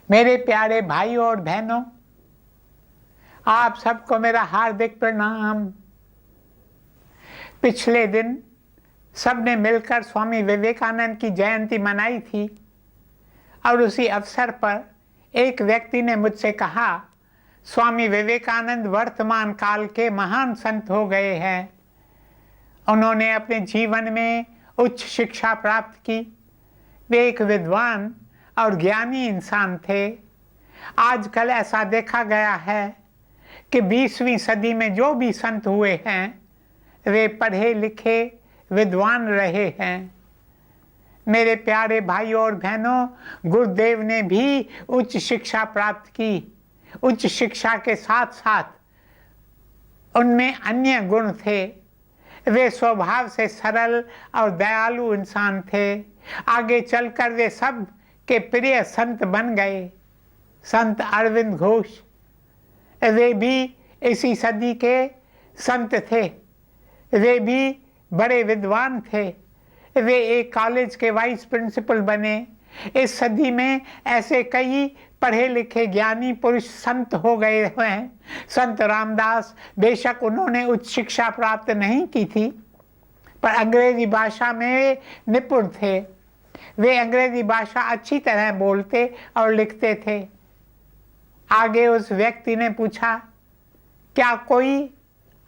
मेरे प्यारे भाइयों और बहनों, आप सबको मेरा हार्दिक प्रणाम। पिछले दिन सबने मिलकर स्वामी विवेकानंद की जयंती मनाई थी और उसी अवसर पर एक व्यक्ति ने मुझसे कहा, स्वामी विवेकानंद वर्तमान काल के महान संत हो गए हैं। उन्होंने अपने जीवन में उच्च शिक्षा प्राप्त की। वे एक विद्वान और ज्ञानी इंसान थे। आजकल ऐसा देखा गया है कि 20वीं सदी में जो भी संत हुए हैं वे पढ़े लिखे विद्वान रहे हैं। मेरे प्यारे भाइयों और बहनों, गुरुदेव ने भी उच्च शिक्षा प्राप्त की। उच्च शिक्षा के साथ साथ उनमें अन्य गुण थे। वे स्वभाव से सरल और दयालु इंसान थे। आगे चलकर वे सब के प्रिय संत बन गए। संत अरविंद घोष, वे भी इसी सदी के संत थे। वे भी बड़े विद्वान थे। वे एक कॉलेज के वाइस प्रिंसिपल बने। इस सदी में ऐसे कई पढ़े लिखे ज्ञानी पुरुष संत हो गए हैं। संत रामदास, बेशक उन्होंने उच्च शिक्षा प्राप्त नहीं की थी, पर अंग्रेजी भाषा में निपुण थे। वे अंग्रेजी भाषा अच्छी तरह बोलते और लिखते थे। आगे उस व्यक्ति ने पूछा, क्या कोई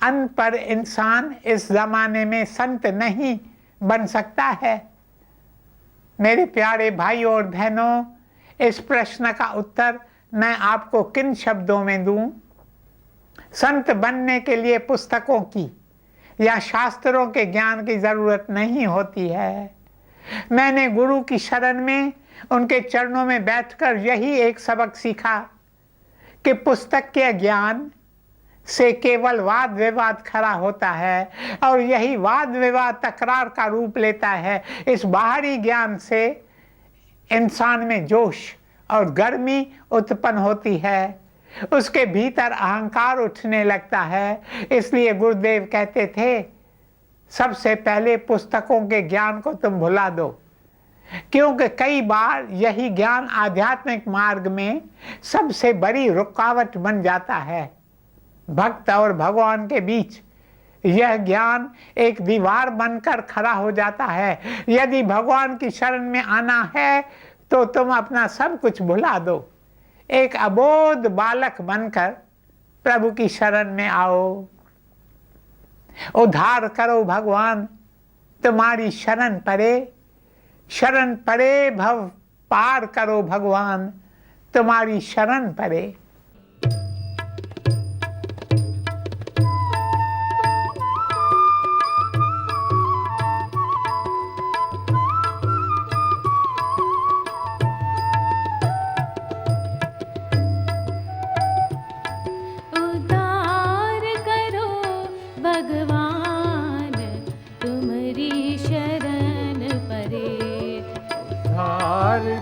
अनपढ़ इंसान इस जमाने में संत नहीं बन सकता है? मेरे प्यारे भाइयों और बहनों, इस प्रश्न का उत्तर मैं आपको किन शब्दों में दूं? संत बनने के लिए पुस्तकों की या शास्त्रों के ज्ञान की जरूरत नहीं होती है। मैंने गुरु की शरण में उनके चरणों में बैठकर यही एक सबक सीखा कि पुस्तक के ज्ञान से केवल वाद विवाद खड़ा होता है और यही वाद विवाद तकरार का रूप लेता है। इस बाहरी ज्ञान से इंसान में जोश और गर्मी उत्पन्न होती है, उसके भीतर अहंकार उठने लगता है। इसलिए गुरुदेव कहते थे, सबसे पहले पुस्तकों के ज्ञान को तुम भुला दो, क्योंकि कई बार यही ज्ञान आध्यात्मिक मार्ग में सबसे बड़ी रुकावट बन जाता है। भक्त और भगवान के बीच यह ज्ञान एक दीवार बनकर खड़ा हो जाता है। यदि भगवान की शरण में आना है तो तुम अपना सब कुछ भुला दो। एक अबोध बालक बनकर प्रभु की शरण में आओ। उद्धार करो भगवान, तुम्हारी शरण पड़े भव पार करो भगवान, तुम्हारी शरण पड़े।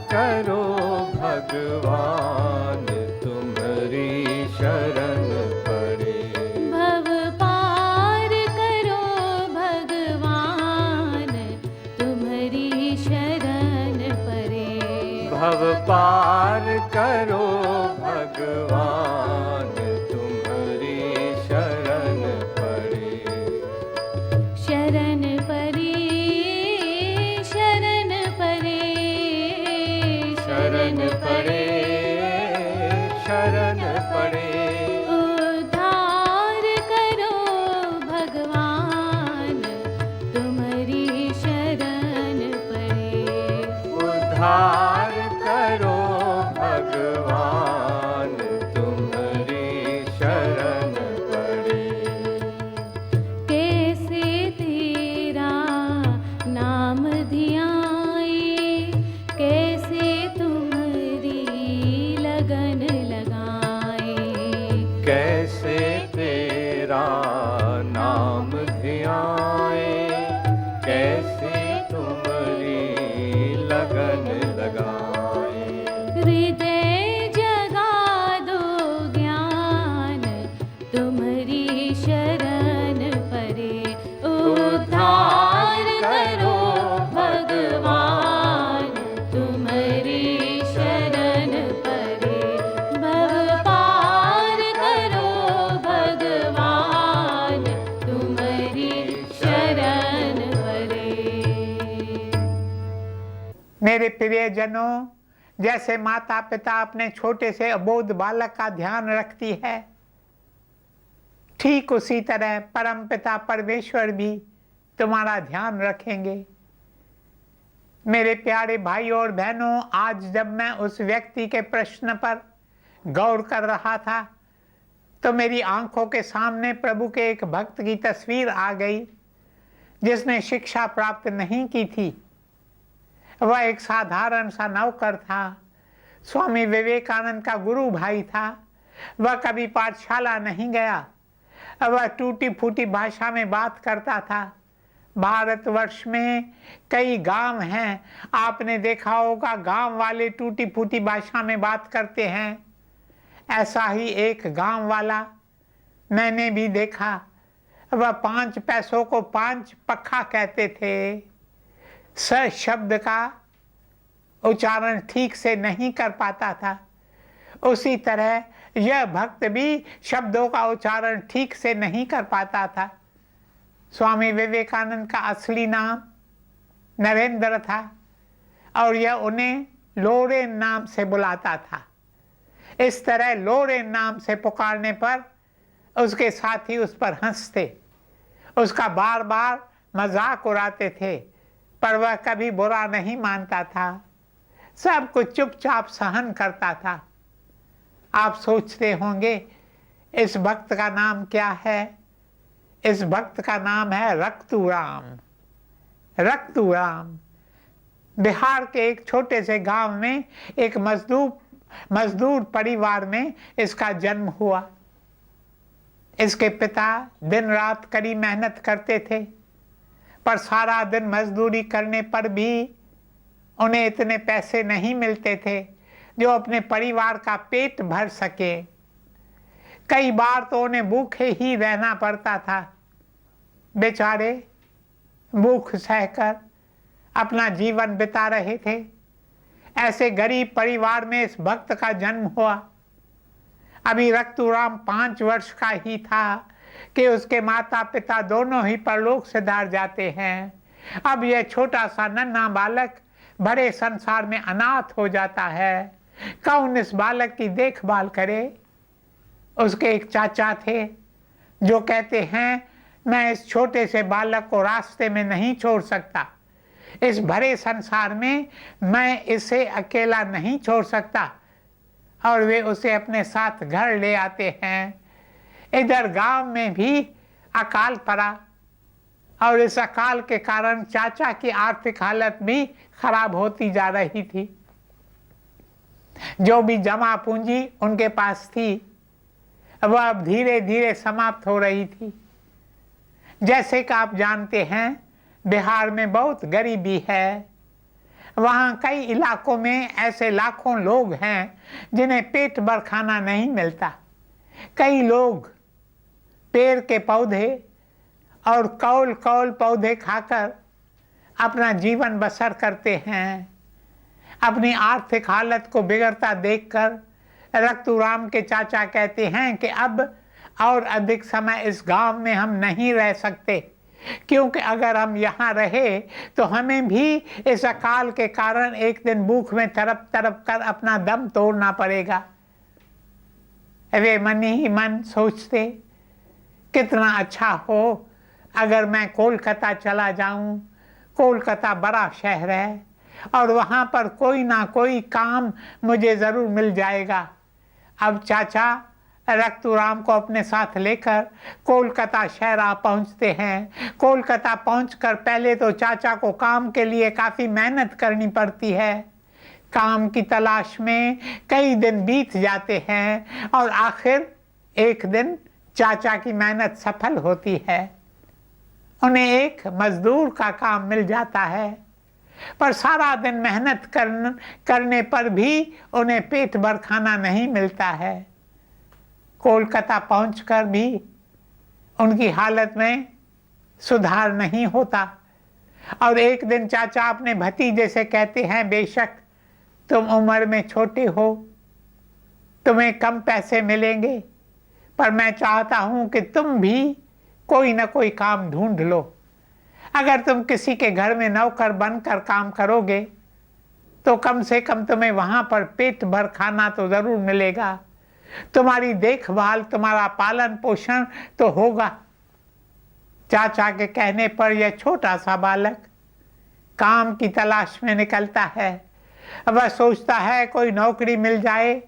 करो भगवान, तुम्हारी शरण पड़े। भव पार करो भगवान, तुम्हारी शरण पड़े। भव पार करो भगवान, तुम्हारी शरण पड़े। शरण पड़े, शरण पड़े, शरण पड़े, शरण पड़े। उद्धार करो भगवान, तुम्हारी शरण पड़े। उद्धार करो मेरे प्रियजनों, जैसे माता पिता अपने छोटे से अबोध बालक का ध्यान रखती है, ठीक उसी तरह परम पिता परमेश्वर भी तुम्हारा ध्यान रखेंगे। मेरे प्यारे भाइयों और बहनों, आज जब मैं उस व्यक्ति के प्रश्न पर गौर कर रहा था तो मेरी आंखों के सामने प्रभु के एक भक्त की तस्वीर आ गई जिसने शिक्षा प्राप्त नहीं की थी। वह एक साधारण सा नौकर था। स्वामी विवेकानंद का गुरु भाई था। वह कभी पाठशाला नहीं गया। वह टूटी फूटी भाषा में बात करता था। भारतवर्ष में कई गांव हैं, आपने देखा होगा गांव वाले टूटी फूटी भाषा में बात करते हैं। ऐसा ही एक गांव वाला मैंने भी देखा। वह 5 पैसों को 5 पक्खा कहते थे। स शब्द का उच्चारण ठीक से नहीं कर पाता था। उसी तरह यह भक्त भी शब्दों का उच्चारण ठीक से नहीं कर पाता था। स्वामी विवेकानंद का असली नाम नरेंद्र था और यह उन्हें लोरेन नाम से बुलाता था। इस तरह लोरेन नाम से पुकारने पर उसके साथी उस पर हंसते, उसका बार बार मजाक उड़ाते थे, पर वह कभी बुरा नहीं मानता था। सब कुछ चुपचाप सहन करता था। आप सोचते होंगे इस भक्त का नाम क्या है? इस भक्त का नाम है रक्तूराम। रक्तूराम बिहार के एक छोटे से गांव में एक मजदूर परिवार में इसका जन्म हुआ। इसके पिता दिन रात कड़ी मेहनत करते थे, पर सारा दिन मजदूरी करने पर भी उन्हें इतने पैसे नहीं मिलते थे जो अपने परिवार का पेट भर सके। कई बार तो उन्हें भूखे ही रहना पड़ता था। बेचारे भूख सहकर अपना जीवन बिता रहे थे। ऐसे गरीब परिवार में इस भक्त का जन्म हुआ। अभी रक्तूराम 5 वर्ष का ही था कि उसके माता पिता दोनों ही परलोक सिधार जाते हैं। अब यह छोटा सा नन्हा बालक बड़े संसार में अनाथ हो जाता है। कौन इस बालक की देखभाल करे? उसके एक चाचा थे जो कहते हैं, मैं इस छोटे से बालक को रास्ते में नहीं छोड़ सकता। इस भरे संसार में मैं इसे अकेला नहीं छोड़ सकता। और वे उसे अपने साथ घर ले आते हैं। इधर गांव में भी अकाल पड़ा और इस अकाल के कारण चाचा की आर्थिक हालत भी खराब होती जा रही थी। जो भी जमा पूंजी उनके पास थी वह अब धीरे धीरे समाप्त हो रही थी। जैसे कि आप जानते हैं, बिहार में बहुत गरीबी है। वहाँ कई इलाकों में ऐसे लाखों लोग हैं जिन्हें पेट भर खाना नहीं मिलता। कई लोग पेड़ के पौधे और कौल पौधे खाकर अपना जीवन बसर करते हैं। अपनी आर्थिक हालत को बिगड़ता देखकर रक्तूराम के चाचा कहते हैं कि अब और अधिक समय इस गांव में हम नहीं रह सकते, क्योंकि अगर हम यहाँ रहे तो हमें भी इस अकाल के कारण एक दिन भूख में तड़प कर अपना दम तोड़ना पड़ेगा। वे मन ही मन सोचते, कितना अच्छा हो अगर मैं कोलकाता चला जाऊं। कोलकाता बड़ा शहर है और वहाँ पर कोई ना कोई काम मुझे ज़रूर मिल जाएगा। अब चाचा रक्तूराम को अपने साथ लेकर कोलकाता शहर आ पहुँचते हैं। कोलकाता पहुंचकर पहले तो चाचा को काम के लिए काफ़ी मेहनत करनी पड़ती है। काम की तलाश में कई दिन बीत जाते हैं और आखिर एक दिन चाचा की मेहनत सफल होती है। उन्हें एक मजदूर का काम मिल जाता है, पर सारा दिन मेहनत करने पर भी उन्हें पेट भर खाना नहीं मिलता है। कोलकाता पहुंचकर भी उनकी हालत में सुधार नहीं होता और एक दिन चाचा अपने भतीजे से कहते हैं, बेशक तुम उम्र में छोटे हो, तुम्हें कम पैसे मिलेंगे, पर मैं चाहता हूं कि तुम भी कोई ना कोई काम ढूंढ लो। अगर तुम किसी के घर में नौकर बनकर काम करोगे तो कम से कम तुम्हें वहां पर पेट भर खाना तो जरूर मिलेगा, तुम्हारी देखभाल, तुम्हारा पालन पोषण तो होगा। चाचा के कहने पर यह छोटा सा बालक काम की तलाश में निकलता है। वह सोचता है कोई नौकरी मिल जाए।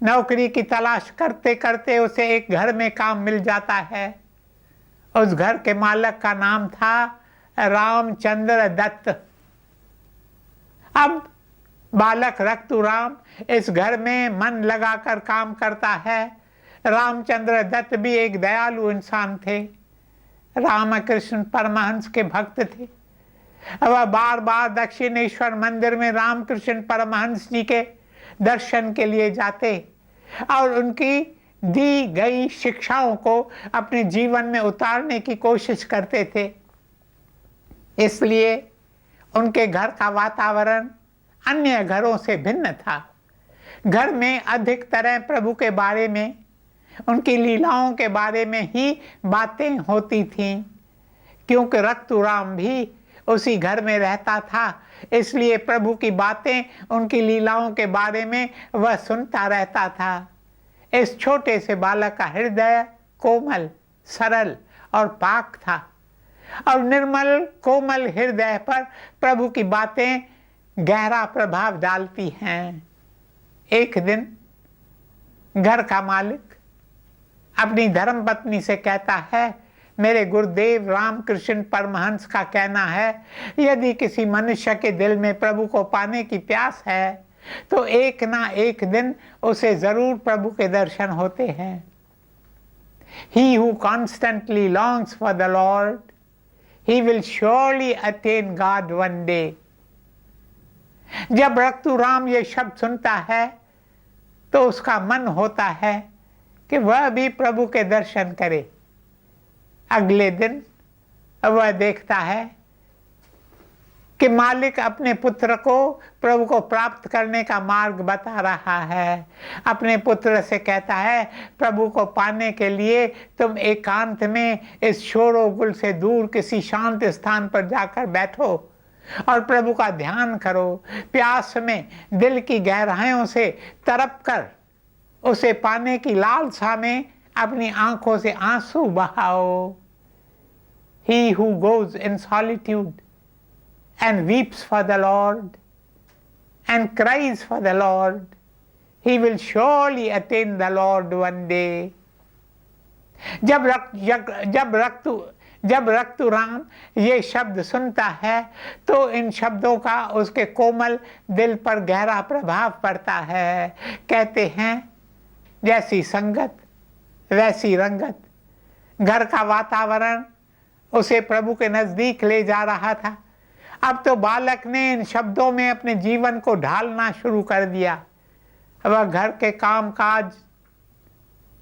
नौकरी की तलाश करते करते उसे एक घर में काम मिल जाता है। उस घर के मालिक का नाम था रामचंद्र दत्त। अब बालक रक्तुराम इस घर में मन लगाकर काम करता है। रामचंद्र दत्त भी एक दयालु इंसान थे, रामकृष्ण परमहंस के भक्त थे। वह बार बार दक्षिणेश्वर मंदिर में रामकृष्ण परमहंस जी के दर्शन के लिए जाते और उनकी दी गई शिक्षाओं को अपने जीवन में उतारने की कोशिश करते थे। इसलिए उनके घर का वातावरण अन्य घरों से भिन्न था। घर में अधिक तरह प्रभु के बारे में, उनकी लीलाओं के बारे में ही बातें होती थीं। क्योंकि रक्तुराम भी उसी घर में रहता था, इसलिए प्रभु की बातें, उनकी लीलाओं के बारे में वह सुनता रहता था। इस छोटे से बालक का हृदय कोमल, सरल और पाक था और निर्मल कोमल हृदय पर प्रभु की बातें गहरा प्रभाव डालती हैं। एक दिन घर का मालिक अपनी धर्मपत्नी से कहता है, मेरे गुरुदेव रामकृष्ण परमहंस का कहना है, यदि किसी मनुष्य के दिल में प्रभु को पाने की प्यास है तो एक ना एक दिन उसे जरूर प्रभु के दर्शन होते हैं। He who constantly longs for the Lord, he will surely attain God one day. जब रक्तुराम ये शब्द सुनता है तो उसका मन होता है कि वह भी प्रभु के दर्शन करे। अगले दिन वह देखता है कि मालिक अपने पुत्र को प्रभु को प्राप्त करने का मार्ग बता रहा है। अपने पुत्र से कहता है, प्रभु को पाने के लिए तुम एकांत में इस शोरोगुल से दूर किसी शांत स्थान पर जाकर बैठो और प्रभु का ध्यान करो। प्यास में दिल की गहराइयों से तड़प कर उसे पाने की लालसा में अपनी आंखों से आंसू बहाओ। He who goes in solitude and weeps for the Lord and cries for the Lord, he will surely attain the Lord one day. जब रक्तुराम ये शब्द सुनता है तो इन शब्दों का उसके कोमल दिल पर गहरा प्रभाव पड़ता है। कहते हैं, जैसी संगत वैसी रंगत। घर का वातावरण उसे प्रभु के नजदीक ले जा रहा था। अब तो बालक ने इन शब्दों में अपने जीवन को ढालना शुरू कर दिया। वह घर के कामकाज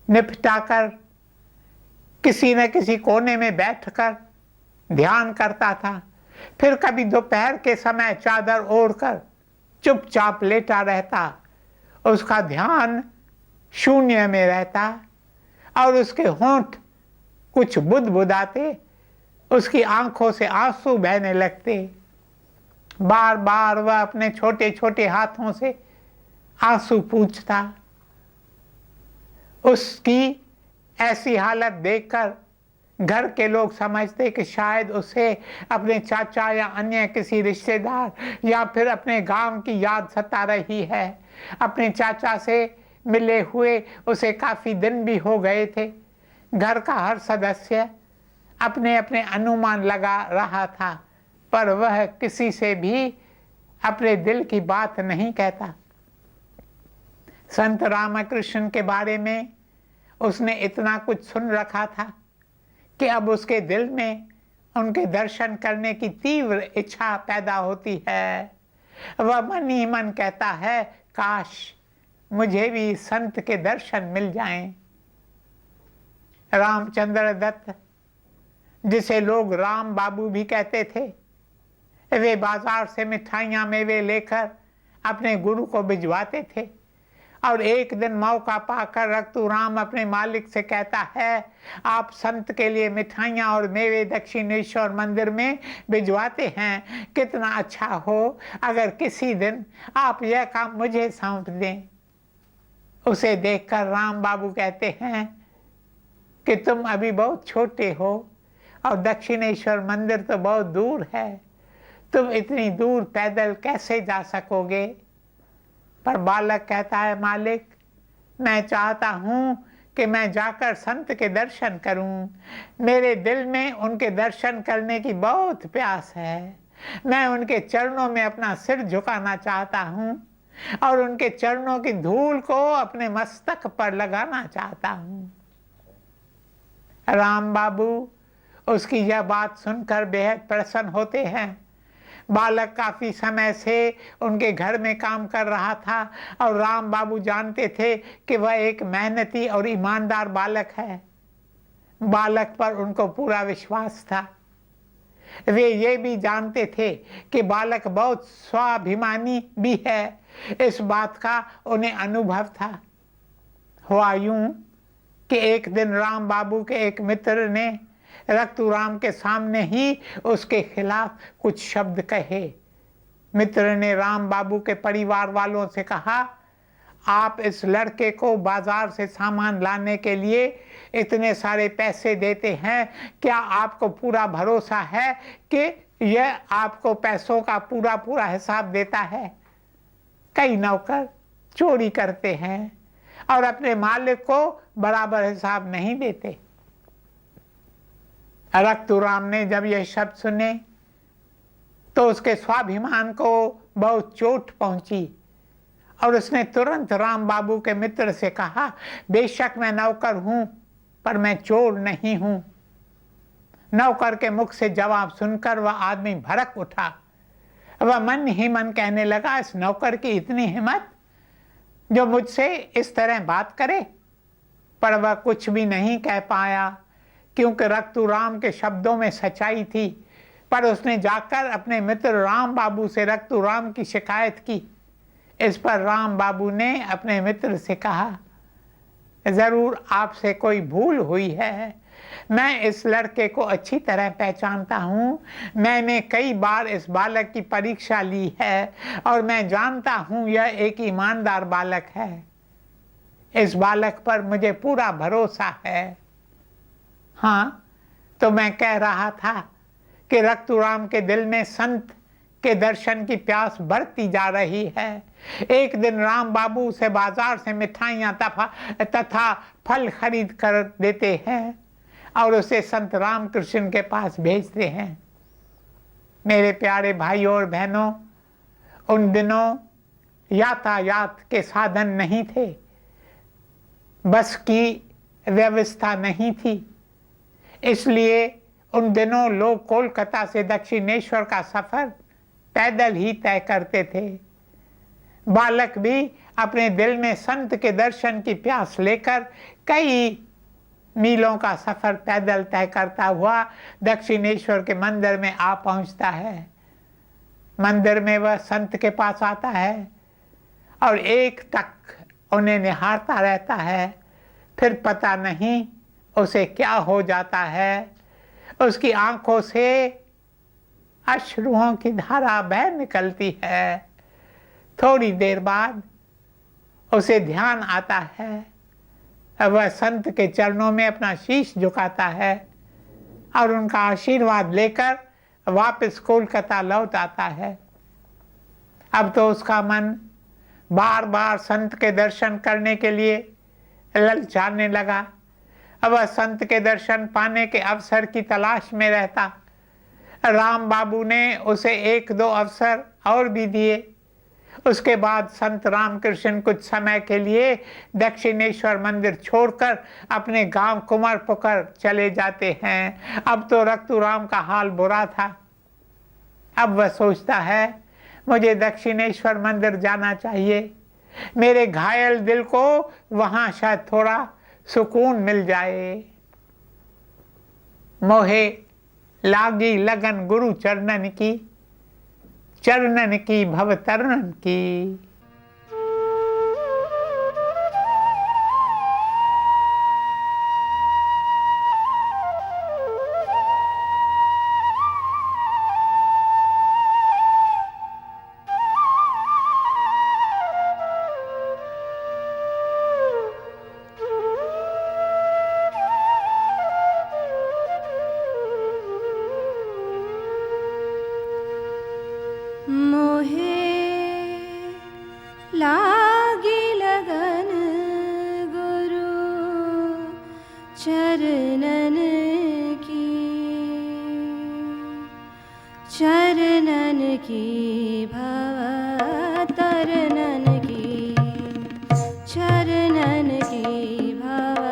निपटाकर किसी न किसी कोने में बैठकर ध्यान करता था। फिर कभी दोपहर के समय चादर ओढ़कर चुपचाप लेटा रहता। उसका ध्यान शून्य में रहता और उसके होंठ कुछ बुदबुदाते, उसकी आंखों से आंसू बहने लगते। बार बार वह अपने छोटे छोटे हाथों से आंसू पूंछता। उसकी ऐसी हालत देखकर घर के लोग समझते कि शायद उसे अपने चाचा या अन्य किसी रिश्तेदार या फिर अपने गांव की याद सता रही है। अपने चाचा से मिले हुए उसे काफी दिन भी हो गए थे। घर का हर सदस्य अपने अपने अनुमान लगा रहा था, पर वह किसी से भी अपने दिल की बात नहीं कहता। संत रामकृष्ण के बारे में उसने इतना कुछ सुन रखा था कि अब उसके दिल में उनके दर्शन करने की तीव्र इच्छा पैदा होती है। वह मन ही मन कहता है, काश मुझे भी संत के दर्शन मिल जाएं। रामचंद्र दत्त, जिसे लोग राम बाबू भी कहते थे, वे बाजार से मिठाइयाँ मेवे लेकर अपने गुरु को भिजवाते थे और एक दिन मौका पाकर रक्तूराम अपने मालिक से कहता है, आप संत के लिए मिठाइयाँ और मेवे दक्षिणेश्वर मंदिर में भिजवाते हैं। कितना अच्छा हो अगर किसी दिन आप यह काम मुझे सौंप दें। उसे देखकर राम बाबू कहते हैं कि तुम अभी बहुत छोटे हो और दक्षिणेश्वर मंदिर तो बहुत दूर है, तुम इतनी दूर पैदल कैसे जा सकोगे। पर बालक कहता है, मालिक मैं चाहता हूँ कि मैं जाकर संत के दर्शन करूँ। मेरे दिल में उनके दर्शन करने की बहुत प्यास है। मैं उनके चरणों में अपना सिर झुकाना चाहता हूँ और उनके चरणों की धूल को अपने मस्तक पर लगाना चाहता हूँ। राम बाबू उसकी यह बात सुनकर बेहद प्रसन्न होते हैं। बालक काफी समय से उनके घर में काम कर रहा था और राम बाबू जानते थे कि वह एक मेहनती और ईमानदार बालक है। बालक पर उनको पूरा विश्वास था। वे ये भी जानते थे कि बालक बहुत स्वाभिमानी भी है। इस बात का उन्हें अनुभव था। हुआ यूं कि एक दिन राम बाबू के एक मित्र ने रक्तूराम के सामने ही उसके खिलाफ कुछ शब्द कहे। मित्र ने राम बाबू के परिवार वालों से कहा, आप इस लड़के को बाजार से सामान लाने के लिए इतने सारे पैसे देते हैं, क्या आपको पूरा भरोसा है कि यह आपको पैसों का पूरा पूरा हिसाब देता है। कई नौकर चोरी करते हैं और अपने मालिक को बराबर हिसाब नहीं देते। रक्तूराम ने जब यह शब्द सुने तो उसके स्वाभिमान को बहुत चोट पहुंची और उसने तुरंत राम बाबू के मित्र से कहा, बेशक मैं नौकर हूं पर मैं चोर नहीं हूं। नौकर के मुख से जवाब सुनकर वह आदमी भड़क उठा। वह मन ही मन कहने लगा, इस नौकर की इतनी हिम्मत जो मुझसे इस तरह बात करे। पर वह कुछ भी नहीं कह पाया क्योंकि रक्तूराम के शब्दों में सच्चाई थी। पर उसने जाकर अपने मित्र राम बाबू से रक्तूराम की शिकायत की। इस पर राम बाबू ने अपने मित्र से कहा, जरूर आपसे कोई भूल हुई है। मैं इस लड़के को अच्छी तरह पहचानता हूँ। मैंने कई बार इस बालक की परीक्षा ली है और मैं जानता हूँ यह एक ईमानदार बालक है। इस बालक पर मुझे पूरा भरोसा है। हाँ, तो मैं कह रहा था कि रक्तूराम के दिल में संत के दर्शन की प्यास बढ़ती जा रही है। एक दिन राम बाबू से बाजार से मिठाइयाँ तथा फल खरीद कर देते हैं और उसे संत रामकृष्ण के पास भेजते हैं। मेरे प्यारे भाइयों और बहनों, उन दिनों यातायात के साधन नहीं थे, बस की व्यवस्था नहीं थी, इसलिए उन दिनों लोग कोलकाता से दक्षिणेश्वर का सफर पैदल ही तय करते थे। बालक भी अपने दिल में संत के दर्शन की प्यास लेकर कई मीलों का सफर पैदल तय करता हुआ दक्षिणेश्वर के मंदिर में आ पहुंचता है। मंदिर में वह संत के पास आता है और एक तक उन्हें निहारता रहता है। फिर पता नहीं उसे क्या हो जाता है, उसकी आंखों से अश्रुओं की धारा बह निकलती है। थोड़ी देर बाद उसे ध्यान आता है। वह संत के चरणों में अपना शीश झुकाता है और उनका आशीर्वाद लेकर वापस कोलकाता लौट आता है। अब तो उसका मन बार बार संत के दर्शन करने के लिए ललचाने लगा। अब वह संत के दर्शन पाने के अवसर की तलाश में रहता। राम बाबू ने उसे एक दो अवसर और भी दिए। उसके बाद संत रामकृष्ण कुछ समय के लिए दक्षिणेश्वर मंदिर छोड़कर अपने गांव कुमारपुकर चले जाते हैं। अब तो रक्तूराम का हाल बुरा था। अब वह सोचता है, मुझे दक्षिणेश्वर मंदिर जाना चाहिए। मेरे घायल दिल को वहां शायद थोड़ा सुकून मिल जाए। मोहे लागी लगन गुरु चरणन की भव तरन की। मोहे लागी लगन गुरु चरणन की, चरणन की भव तरनन की, चरणन की भव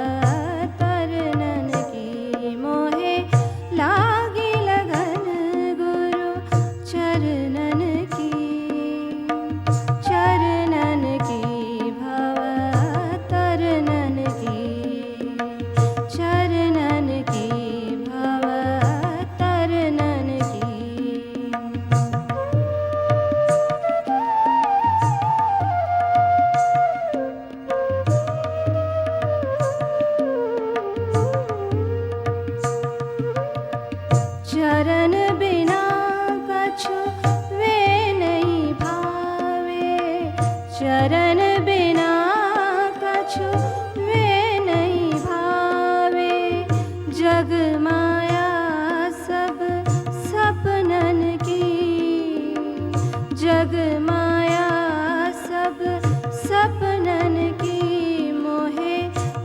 तरनन की। मोहे लागी लगन गुरु चरणन की, चरणन की भव तरनन की, चरणन की भव तरनन की। चरण बिना कछु वे नहीं भावे, चरण बिना कछु वे नहीं भावे। जग माया सब सपनन की, जग माया सब सपनन की। मोहे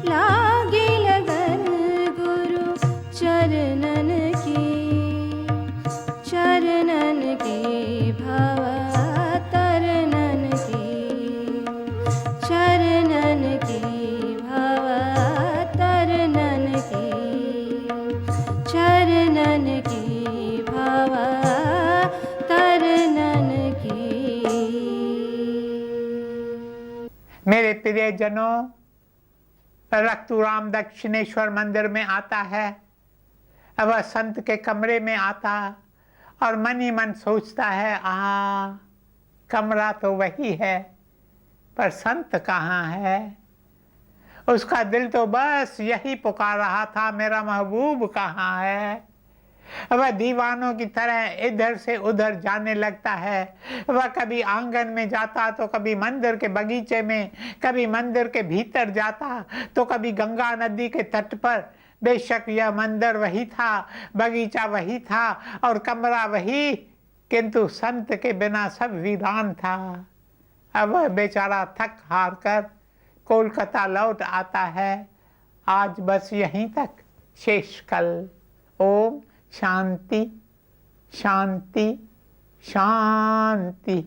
लागी लगन गुरु चरणन की, चरणन की भव तरनन की, चरणन की भव तरनन की, चरणन की भव तरनन की। मेरे प्रियजनों, रक्तुराम दक्षिणेश्वर मंदिर में आता है, वह संत के कमरे में आता और मन ही मन सोचता है, कमरा तो वही है पर संत कहाँ है। उसका दिल तो बस यही पुकार रहा था, मेरा महबूब कहाँ है। वह दीवानों की तरह इधर से उधर जाने लगता है। वह कभी आंगन में जाता तो कभी मंदिर के बगीचे में, कभी मंदिर के भीतर जाता तो कभी गंगा नदी के तट पर। बेशक यह मंदिर वही था, बगीचा वही था और कमरा वही, किंतु संत के बिना सब वीरान था। अब वह बेचारा थक हार कर कोलकाता लौट आता है। आज बस यहीं तक, शेष कल। ओम शांति शांति शांति।